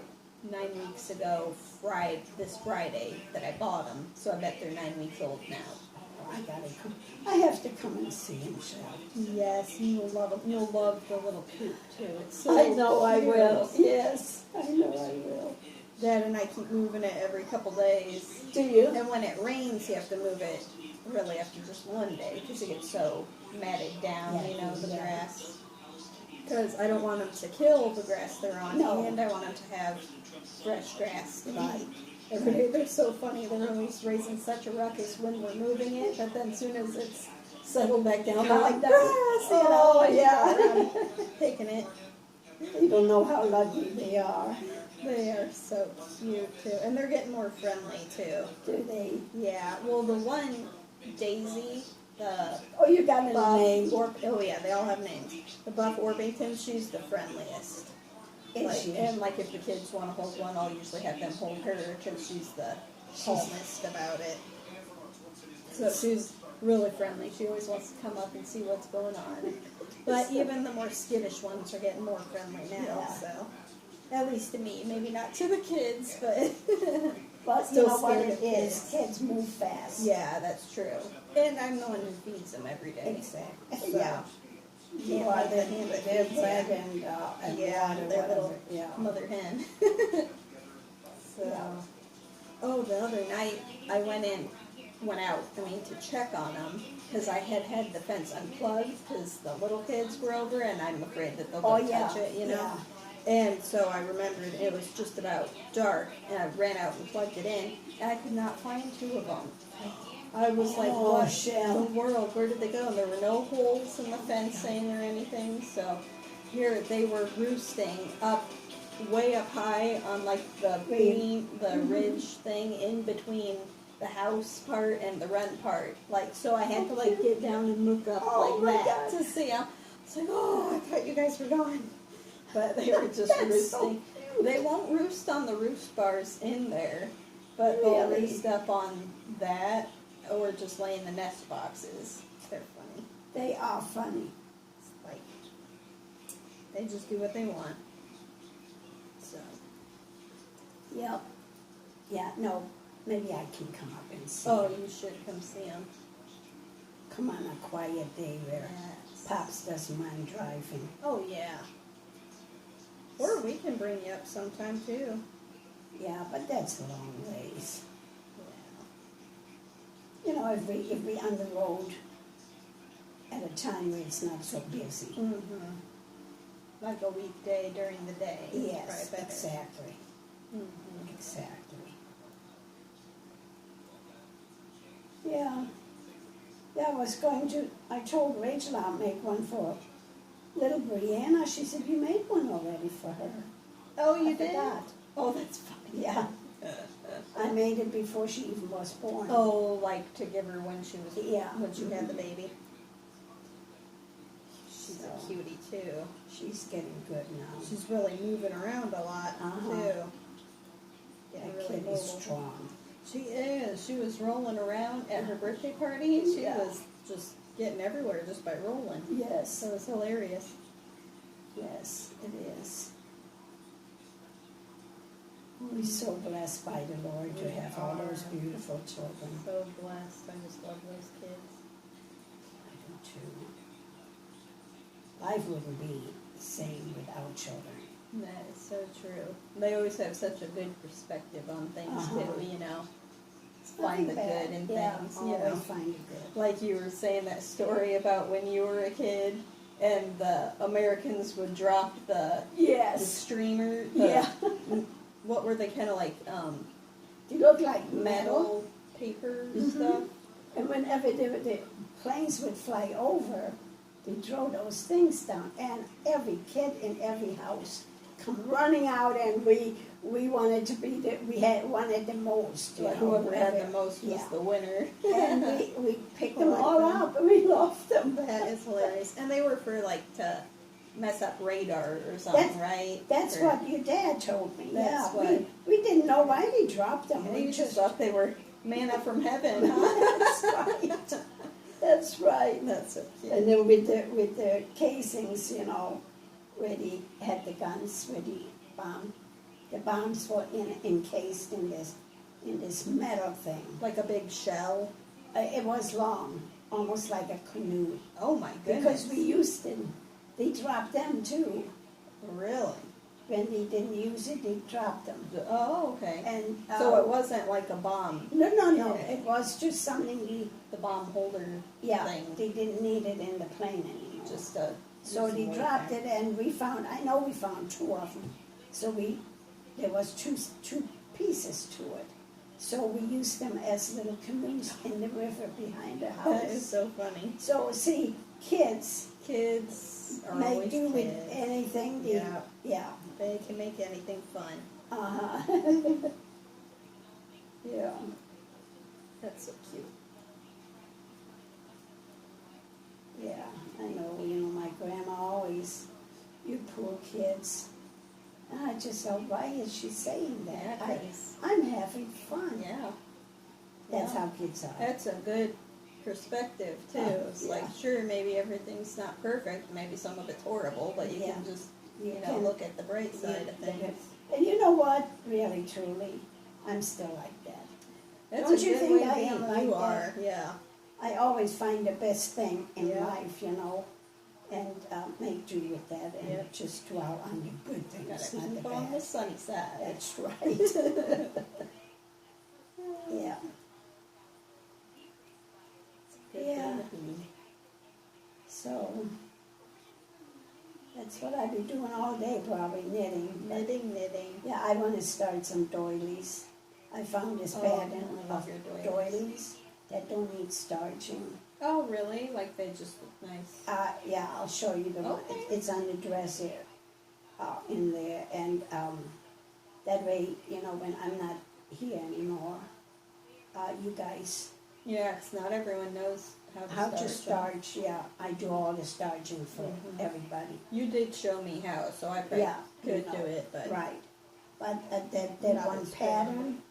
Speaker 1: 9 weeks ago, this Friday, that I bought them. So I bet they're 9 weeks old now.
Speaker 2: I gotta come. I have to come and see him, Shell.
Speaker 1: Yes, you'll love them. You'll love the little coop too. It's so
Speaker 2: I know I
Speaker 1: cute.
Speaker 2: will. Yes, I know I will.
Speaker 1: Dad and I keep moving it every couple days.
Speaker 2: Do you?
Speaker 1: And when it rains, you have to move it really after just one day because it gets so matted down,
Speaker 2: Yeah,
Speaker 1: you know, the
Speaker 2: yeah.
Speaker 1: grass. Because I don't want them to kill the grass they're on,
Speaker 2: No.
Speaker 1: and I want them to have fresh grass to
Speaker 2: Right.
Speaker 1: eat. Every day they're so funny. They're always raising such a ruckus when we're moving it, but then as soon as it's settled back down, they're like,
Speaker 2: Calm down.
Speaker 1: grass, you know,
Speaker 2: Oh,
Speaker 1: and
Speaker 2: yeah.
Speaker 1: go around taking it.
Speaker 2: You don't know how lucky they are,
Speaker 1: They are so cute too, and they're getting more friendly too.
Speaker 2: do they?
Speaker 1: Yeah, well, the one, Daisy, the
Speaker 2: Oh, you got a
Speaker 1: buff,
Speaker 2: name.
Speaker 1: oh yeah, they all have names. The buff Orpington, she's the friendliest.
Speaker 2: Is
Speaker 1: Like,
Speaker 2: she?
Speaker 1: and like if the kids want to hold one, I'll usually have them hold her because she's the calmest about it. So she's really friendly. She always wants to come up and see what's going on. But even the more skittish ones are getting more friendly now.
Speaker 2: Yeah.
Speaker 1: So at least to me, maybe not to the kids, but
Speaker 2: But you
Speaker 1: still
Speaker 2: know what
Speaker 1: scared
Speaker 2: it
Speaker 1: of
Speaker 2: is?
Speaker 1: kids.
Speaker 2: Kids move fast.
Speaker 1: Yeah, that's true. And I'm the one who feeds them every day.
Speaker 2: Exactly.
Speaker 1: So,
Speaker 2: Yeah. You
Speaker 1: can't
Speaker 2: are
Speaker 1: let
Speaker 2: their,
Speaker 1: them handle it.
Speaker 2: their
Speaker 1: Yeah.
Speaker 2: bread and
Speaker 1: Yeah,
Speaker 2: water,
Speaker 1: their
Speaker 2: whatever.
Speaker 1: little
Speaker 2: Yeah.
Speaker 1: mother hen. So,
Speaker 2: Yeah.
Speaker 1: oh, the other night I went out, to check on them because I had the fence unplugged because the little kids were over and I'm afraid that they'll go
Speaker 2: Oh, yeah.
Speaker 1: touch it, you know.
Speaker 2: Yeah.
Speaker 1: And so I remembered it was just about dark and I ran out and plugged it in and I could not find 2 of them. I was like,
Speaker 2: Oh,
Speaker 1: what
Speaker 2: Shell.
Speaker 1: in the world? Where did they go? And there were no holes in the fencing or anything. So here they were roosting up, way up high on like the beam, the ridge thing in between the house part and the run part. Like, so I had to like get down and look up
Speaker 2: Oh,
Speaker 1: like
Speaker 2: my
Speaker 1: that
Speaker 2: God.
Speaker 1: to see them. It's like, oh, I thought you guys were gone. But they were just
Speaker 2: That's so
Speaker 1: roosting.
Speaker 2: cute.
Speaker 1: They won't roost on the roost bars in there, but they'll
Speaker 2: Really?
Speaker 1: roost up on that or just lay in the nest boxes. They're funny.
Speaker 2: They are funny.
Speaker 1: It's like they just do what they want. So
Speaker 2: Yep. Yeah, no, maybe I can come up and see.
Speaker 1: oh, you should come see them.
Speaker 2: Come on a quiet day where
Speaker 1: Yes.
Speaker 2: Pops doesn't mind driving.
Speaker 1: Oh yeah. Or we can bring you up sometime too.
Speaker 2: Yeah, but that's a long ways.
Speaker 1: Yeah.
Speaker 2: You know, if we on the road at a time where it's not so busy.
Speaker 1: Mm-hmm. Like a weekday during the day.
Speaker 2: Yes,
Speaker 1: Probably better.
Speaker 2: exactly.
Speaker 1: Mm-hmm.
Speaker 2: Exactly. Yeah. Yeah, I told Rachel I'll make one for little Brianna. She said, you made one already for her.
Speaker 1: Oh, you
Speaker 2: I
Speaker 1: did?
Speaker 2: forgot.
Speaker 1: Oh, that's funny.
Speaker 2: Yeah. I made it before she even was born.
Speaker 1: Oh, like to give her when she was
Speaker 2: Yeah.
Speaker 1: when she had the baby. She's
Speaker 2: So.
Speaker 1: a cutie too.
Speaker 2: She's getting good now.
Speaker 1: She's really moving around a lot
Speaker 2: Uh-huh.
Speaker 1: too. Getting
Speaker 2: That
Speaker 1: really
Speaker 2: kid
Speaker 1: mobile.
Speaker 2: is strong.
Speaker 1: She is. She was rolling around at her birthday party. She
Speaker 2: Yeah.
Speaker 1: was just getting everywhere just by rolling.
Speaker 2: Yes.
Speaker 1: So it was hilarious.
Speaker 2: Yes, it is. We're so blessed by the Lord to have all those beautiful children.
Speaker 1: So blessed. I just love those kids.
Speaker 2: I do too. Life wouldn't be the same without children.
Speaker 1: That is so true. They always have such a good perspective on things too, you know. Find the good in things, you know.
Speaker 2: Find the good.
Speaker 1: Like you were saying that story about when you were a kid and the Americans would drop the streamer. What were they, kind of like
Speaker 2: They look like
Speaker 1: metal paper stuff?
Speaker 2: And whenever the planes would fly over, they throw those things down, and every kid in every house come running out, and we wanted to be wanted the most.
Speaker 1: Like whoever had the most was the winner.
Speaker 2: And we picked them all up, and we loved them.
Speaker 1: That is hilarious. And they were for like to mess up radar or something, right?
Speaker 2: That's what your dad told me.
Speaker 1: That's
Speaker 2: we didn't know why they dropped them.
Speaker 1: We just thought they were manna from heaven.
Speaker 2: That's right. That's right.
Speaker 1: That's so cute.
Speaker 2: And then with the casings, you know, where they had the guns, where the bombs were encased in this metal thing.
Speaker 1: Like a big shell.
Speaker 2: It was long, almost like a canoe.
Speaker 1: Oh my goodness.
Speaker 2: Because we used them. They dropped them too.
Speaker 1: Really?
Speaker 2: When they didn't use it, they dropped them.
Speaker 1: Oh, okay.
Speaker 2: And
Speaker 1: so it wasn't like a bomb.
Speaker 2: No. It was just something
Speaker 1: the bomb holder thing.
Speaker 2: They didn't need it in the plane anymore.
Speaker 1: Just
Speaker 2: so they dropped it, and we found two of them. So there was two pieces to it. So we used them as little canoes in the river behind the house.
Speaker 1: That is so funny.
Speaker 2: So see, kids
Speaker 1: are
Speaker 2: may
Speaker 1: always
Speaker 2: do
Speaker 1: kids.
Speaker 2: With anything.
Speaker 1: They can make anything fun.
Speaker 2: Yeah.
Speaker 1: That's so cute.
Speaker 2: Yeah, I know. You know, my grandma always, you poor kids. And I just thought, why is she saying that?
Speaker 1: Yeah,
Speaker 2: I'm having fun.
Speaker 1: Yeah.
Speaker 2: That's how kids are.
Speaker 1: That's a good perspective, too. It's like, sure, maybe everything's not perfect. Maybe some of it's horrible, but you can just, look at the bright side of things.
Speaker 2: And you know what? Really, truly, I'm still like that.
Speaker 1: That's
Speaker 2: Don't
Speaker 1: a
Speaker 2: you
Speaker 1: good
Speaker 2: think
Speaker 1: way
Speaker 2: I
Speaker 1: being
Speaker 2: am like
Speaker 1: you
Speaker 2: that?
Speaker 1: are, yeah.
Speaker 2: I always find the best thing in life, you know, and make do with that, and just dwell on the good things, not the
Speaker 1: on the
Speaker 2: bad.
Speaker 1: sunny side.
Speaker 2: That's right. Yeah. Yeah. So that's what I be doing all day, probably knitting.
Speaker 1: Knitting.
Speaker 2: Yeah, I want to start some doilies. I found this pattern of doilies that don't need starching.
Speaker 1: Oh, really? Like they just look nice?
Speaker 2: Yeah, I'll show you the one. It's on the dress here, in there, and that way, you know, when I'm not here anymore, you guys.
Speaker 1: Yeah, 'cause not everyone knows how to
Speaker 2: starch. Yeah, I do all the starching for everybody.
Speaker 1: You did show me how, so I probably could do it, but
Speaker 2: right. But that one pattern,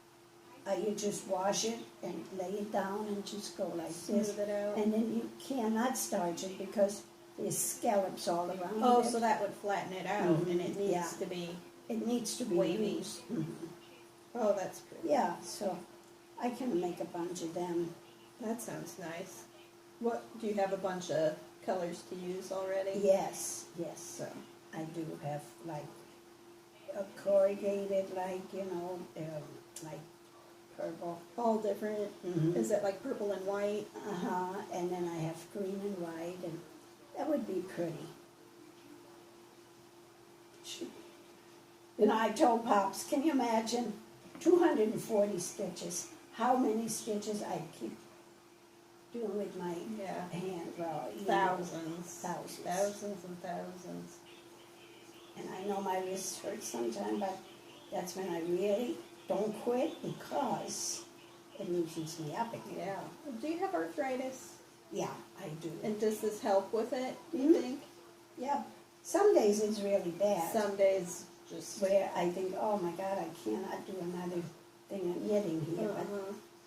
Speaker 2: you just wash it and lay it down and just go like this.
Speaker 1: Smooth it out.
Speaker 2: And then you cannot starch it because there's scallops all around it.
Speaker 1: Oh, so that would flatten it out, and it needs to be.
Speaker 2: It needs to be
Speaker 1: wavy.
Speaker 2: loose.
Speaker 1: Oh, that's pretty.
Speaker 2: Yeah, so I can make a bunch of them.
Speaker 1: That sounds nice. What, do you have a bunch of colors to use already?
Speaker 2: Yes. So I do have like a corrugated, like, you know, like purple.
Speaker 1: All different. Is it like purple and white?
Speaker 2: And then I have green and white, and that would be pretty. You know, I told Pops, can you imagine 240 stitches? How many stitches I keep doing with my hand? Well,
Speaker 1: Thousands.
Speaker 2: Thousands and thousands. And I know my wrists hurt sometimes, but that's when I really don't quit, because it loosens me up again.
Speaker 1: Yeah. Do you have arthritis?
Speaker 2: Yeah, I do.
Speaker 1: And does this help with it, do you think?
Speaker 2: Yeah. Some days it's really bad.
Speaker 1: Some days just...
Speaker 2: Where I think, oh my God, I cannot do another thing of knitting here. But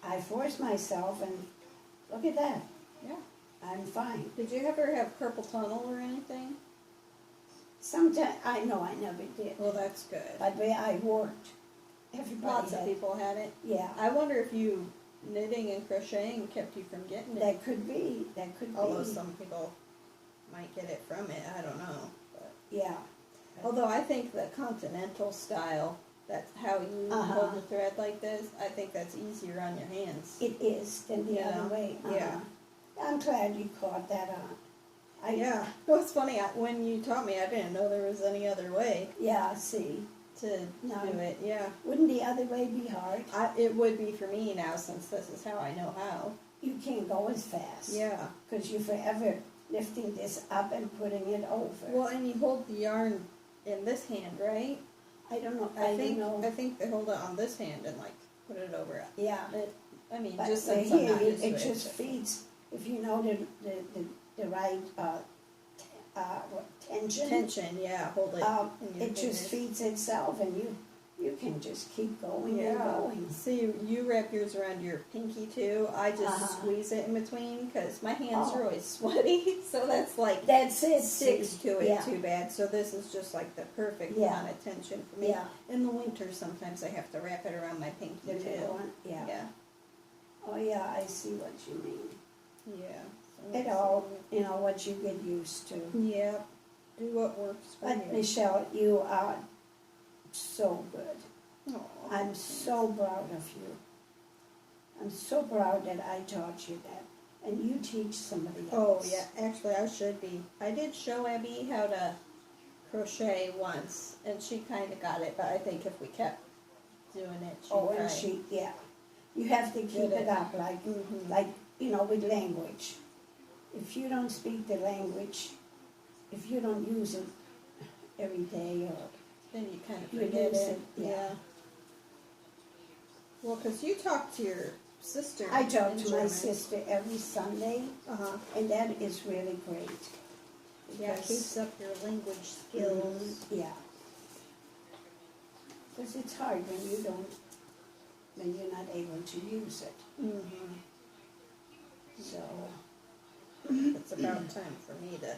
Speaker 2: I force myself, and look at that.
Speaker 1: Yeah.
Speaker 2: I'm fine.
Speaker 1: Did you ever have carpal tunnel or anything?
Speaker 2: Sometimes, I know I never did.
Speaker 1: Well, that's good.
Speaker 2: But where I worked, everybody
Speaker 1: Lots of
Speaker 2: had,
Speaker 1: people had it.
Speaker 2: yeah.
Speaker 1: I wonder if you knitting and crocheting kept you from getting it.
Speaker 2: That could be, that could
Speaker 1: Although
Speaker 2: be.
Speaker 1: some people might get it from it, I don't know. But.
Speaker 2: Yeah.
Speaker 1: Although I think the continental style, that's how you hold the thread like this, I think that's easier on your hands.
Speaker 2: It is than the other way.
Speaker 1: Yeah.
Speaker 2: I'm glad you caught that on.
Speaker 1: Yeah. It was funny, when you taught me, I didn't know there was any other way
Speaker 2: Yeah, see.
Speaker 1: to do it. Yeah.
Speaker 2: Wouldn't the other way be hard?
Speaker 1: It would be for me now, since this is how I know how.
Speaker 2: You can't go as fast.
Speaker 1: Yeah.
Speaker 2: Because you're forever lifting this up and putting it over.
Speaker 1: Well, and you hold the yarn in this hand, right?
Speaker 2: I don't know.
Speaker 1: I think they hold it on this hand and, like, put it over it.
Speaker 2: Yeah.
Speaker 1: I mean,
Speaker 2: But
Speaker 1: just since I'm
Speaker 2: here,
Speaker 1: not used to
Speaker 2: it
Speaker 1: it.
Speaker 2: just feeds, if you know the right tension.
Speaker 1: Tension, yeah, hold it. in your
Speaker 2: It just
Speaker 1: fingers.
Speaker 2: feeds itself, and you can just keep going and going.
Speaker 1: See, you wrap yours around your pinky too. I just squeeze it in between because my hands are always sweaty. So that's like
Speaker 2: That's it.
Speaker 1: sticks to it
Speaker 2: Yeah.
Speaker 1: too bad. So this is just like the perfect
Speaker 2: Yeah.
Speaker 1: amount of tension for me.
Speaker 2: Yeah.
Speaker 1: In the winter, sometimes I have to wrap it around my pinky
Speaker 2: The
Speaker 1: too.
Speaker 2: middle one. Yeah.
Speaker 1: Yeah.
Speaker 2: Oh yeah, I see what you mean.
Speaker 1: Yeah. So
Speaker 2: It all, what you get used to.
Speaker 1: Yeah. Do what works for
Speaker 2: But
Speaker 1: you.
Speaker 2: Michelle, you are so good.
Speaker 1: Aw.
Speaker 2: I'm so proud of you. I'm so proud that I taught you that. And you teach somebody
Speaker 1: Oh,
Speaker 2: else.
Speaker 1: yeah. Actually, I should be. I did show Abby how to crochet once, and she kind of got it, but I think if we kept doing it, she'd
Speaker 2: Oh, and
Speaker 1: probably-
Speaker 2: yeah. You have to keep it up like, with language. If you don't speak the language, if you don't use it every day or
Speaker 1: Then you kind of
Speaker 2: You
Speaker 1: forget
Speaker 2: lose
Speaker 1: it.
Speaker 2: it, yeah.
Speaker 1: Well, because you talk to your sister.
Speaker 2: I talk
Speaker 1: in
Speaker 2: to my
Speaker 1: German.
Speaker 2: sister every Sunday,
Speaker 1: Uh-huh.
Speaker 2: and that is really great.
Speaker 1: Yeah, it
Speaker 2: Because-
Speaker 1: keeps up your language skills.
Speaker 2: Yeah. Because it's hard when you're not able to use it.
Speaker 1: Mm-hmm.
Speaker 2: So,
Speaker 1: It's about time for me to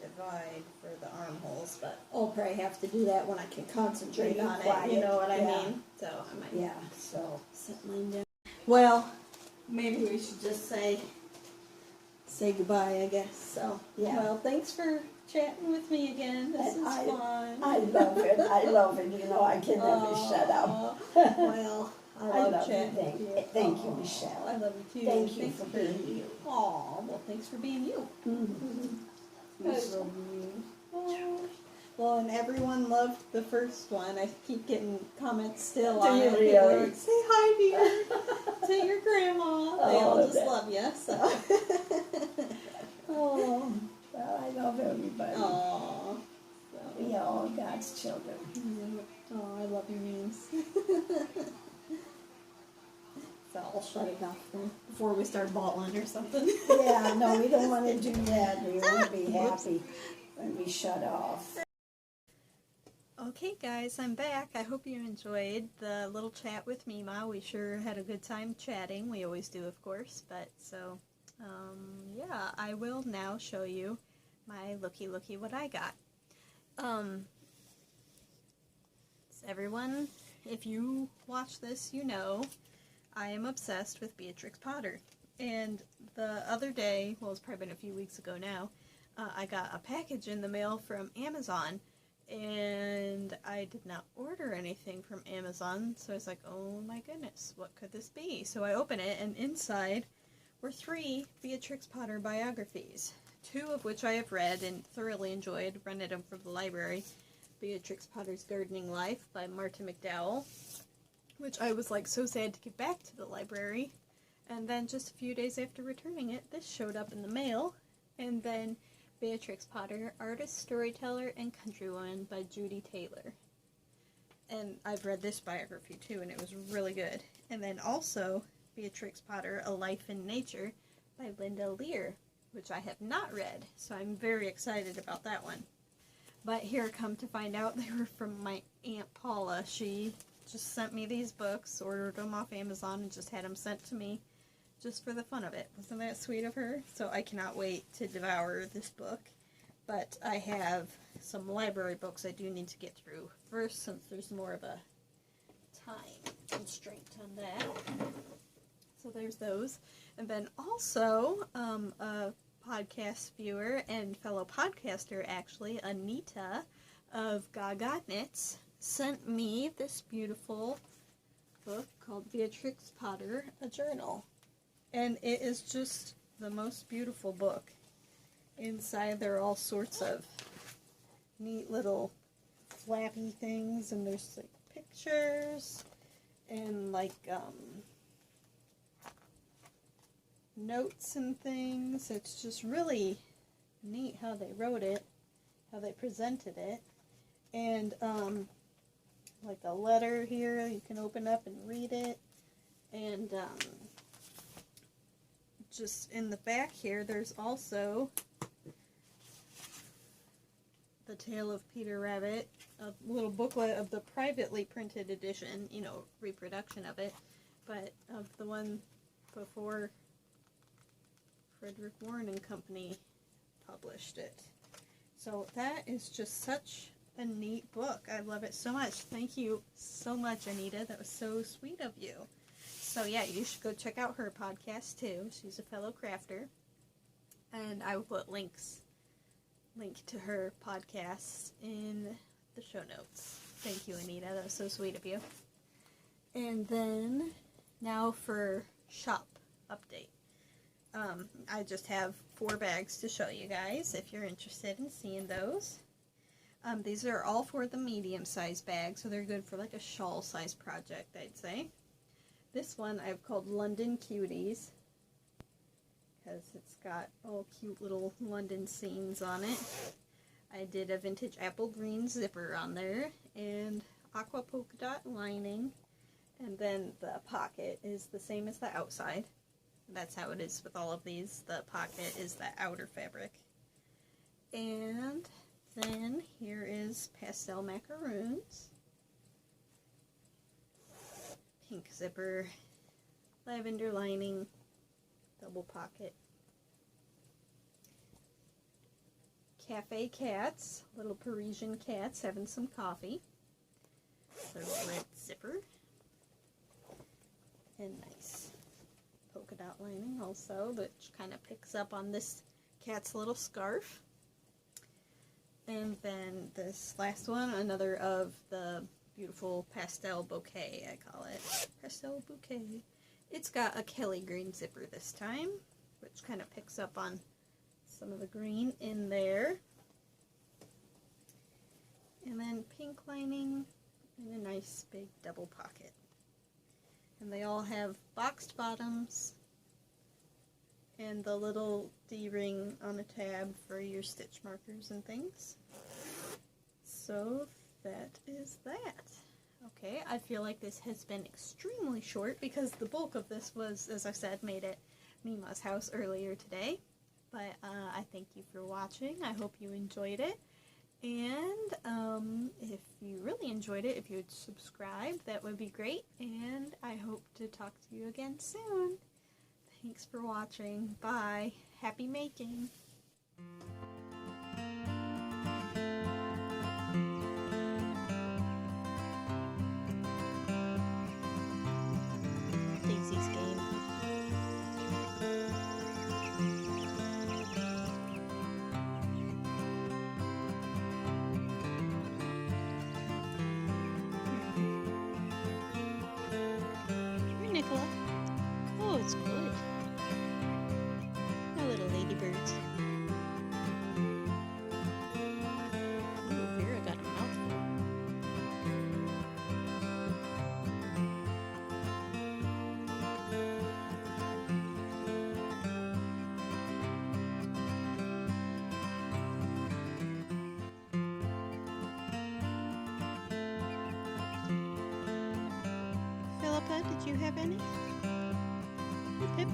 Speaker 1: divide for the armholes, but I'll probably have to do that when I can concentrate
Speaker 2: When you're
Speaker 1: on it,
Speaker 2: quiet,
Speaker 1: you know what I
Speaker 2: yeah.
Speaker 1: mean? So I might
Speaker 2: yeah, so.
Speaker 1: set mine down. Well, maybe we should just say goodbye, I guess. So,
Speaker 2: Yeah.
Speaker 1: well, thanks for chatting with me again. This
Speaker 2: And
Speaker 1: is fun.
Speaker 2: I love it. I love it. I can never shut up.
Speaker 1: Well, I
Speaker 2: I
Speaker 1: love
Speaker 2: love you.
Speaker 1: chatting with you.
Speaker 2: Thank you,
Speaker 1: Aw,
Speaker 2: Michelle.
Speaker 1: I love you too.
Speaker 2: Thank you
Speaker 1: Thanks
Speaker 2: for being you.
Speaker 1: Aw, well, thanks for being you.
Speaker 2: You're so mean.
Speaker 1: Aw. Well, and everyone loved the first one. I keep getting comments still
Speaker 2: Do
Speaker 1: on
Speaker 2: you
Speaker 1: it. People are
Speaker 2: really?
Speaker 1: like, say hi, dear, to your grandma. They all
Speaker 2: Oh,
Speaker 1: just
Speaker 2: that-
Speaker 1: love you, so.
Speaker 2: Oh, well, I love everybody.
Speaker 1: Aw.
Speaker 2: We are all God's children.
Speaker 1: Oh, I love your memes. So I'll shut it off then before we start bawling or something.
Speaker 2: Yeah, no, we don't want to do that. We want to be happy when we shut off.
Speaker 1: Okay guys, I'm back. I hope you enjoyed the little chat with Mema. We sure had a good time chatting. We always do, of course. But so, yeah, I will now show you my looky what I got. Everyone, if you watch this, you know I am obsessed with Beatrix Potter. And the other day, well, it's probably been a few weeks ago now, I got a package in the mail from Amazon. And I did not order anything from Amazon, so I was like, oh my goodness, what could this be? So I open it, and inside were 3 Beatrix Potter biographies, 2 of which I have read and thoroughly enjoyed, rented them from the library. Beatrix Potter's Gardening Life by Marta McDowell, which I was like so sad to give back to the library. And then just a few days after returning it, this showed up in the mail. And then Beatrix Potter, Artist, Storyteller, and Countrywoman by Judy Taylor. And I've read this biography too, and it was really good. And then also Beatrix Potter, A Life in Nature by Linda Lear, which I have not read, so I'm very excited about that one. But here, come to find out, they were from my Aunt Paula. She just sent me these books, ordered them off Amazon, and just had them sent to me just for the fun of it. Wasn't that sweet of her? So I cannot wait to devour this book. But I have some library books I do need to get through first, since there's more of a time constraint on that. So there's those. And then also, a podcast viewer and fellow podcaster, actually, Anita of Gaga Knits, sent me this beautiful book called Beatrix Potter, a journal. And it is just the most beautiful book. Inside there are all sorts of neat little flappy things, and there's like pictures and like notes and things. It's just really neat how they wrote it, how they presented it. And like a letter here, you can open up and read it. And just in the back here, there's also The Tale of Peter Rabbit, a little booklet of the privately printed edition, you know, reproduction of it, but of the one before Frederick Warren and Company published it. So that is just such a neat book. I love it so much. Thank you so much, Anita. That was so sweet of you. So yeah, you should go check out her podcast too. She's a fellow crafter. And I will put link to her podcast in the show notes. Thank you, Anita. That was so sweet of you. And then now for shop update. I just have 4 bags to show you guys if you're interested in seeing those. These are all for the medium-sized bag, so they're good for like a shawl-sized project, I'd say. This one I've called London Cuties, because it's got all cute little London scenes on it. I did a vintage apple green zipper on there, and aqua polka dot lining, and then the pocket is the same as the outside. That's how it is with all of these. The pocket is the outer fabric. And then here is pastel macaroons. Pink zipper, lavender lining, double pocket. Cafe cats, little Parisian cats having some coffee. So red zipper. And nice polka dot lining also, which kind of picks up on this cat's little scarf. And then this last one, another of the beautiful pastel bouquet, I call it. Pastel bouquet. It's got a Kelly green zipper this time, which kind of picks up on some of the green in there. And then pink lining and a nice big double pocket. And they all have boxed bottoms and the little D-ring on a tab for your stitch markers and things. So that is that. Okay, I feel like this has been extremely short because the bulk of this was, as I said, made at Mema's house earlier today. But I thank you for watching. I hope you enjoyed it. And if you really enjoyed it, if you would subscribe, that would be great. And I hope to talk to you again soon. Thanks for watching. Bye. Happy making. Daisy's game. Here, Nicola. Oh, it's good. No little ladybirds. Ooh, Vera got a mouthful. Philippa, did you have any? Pip?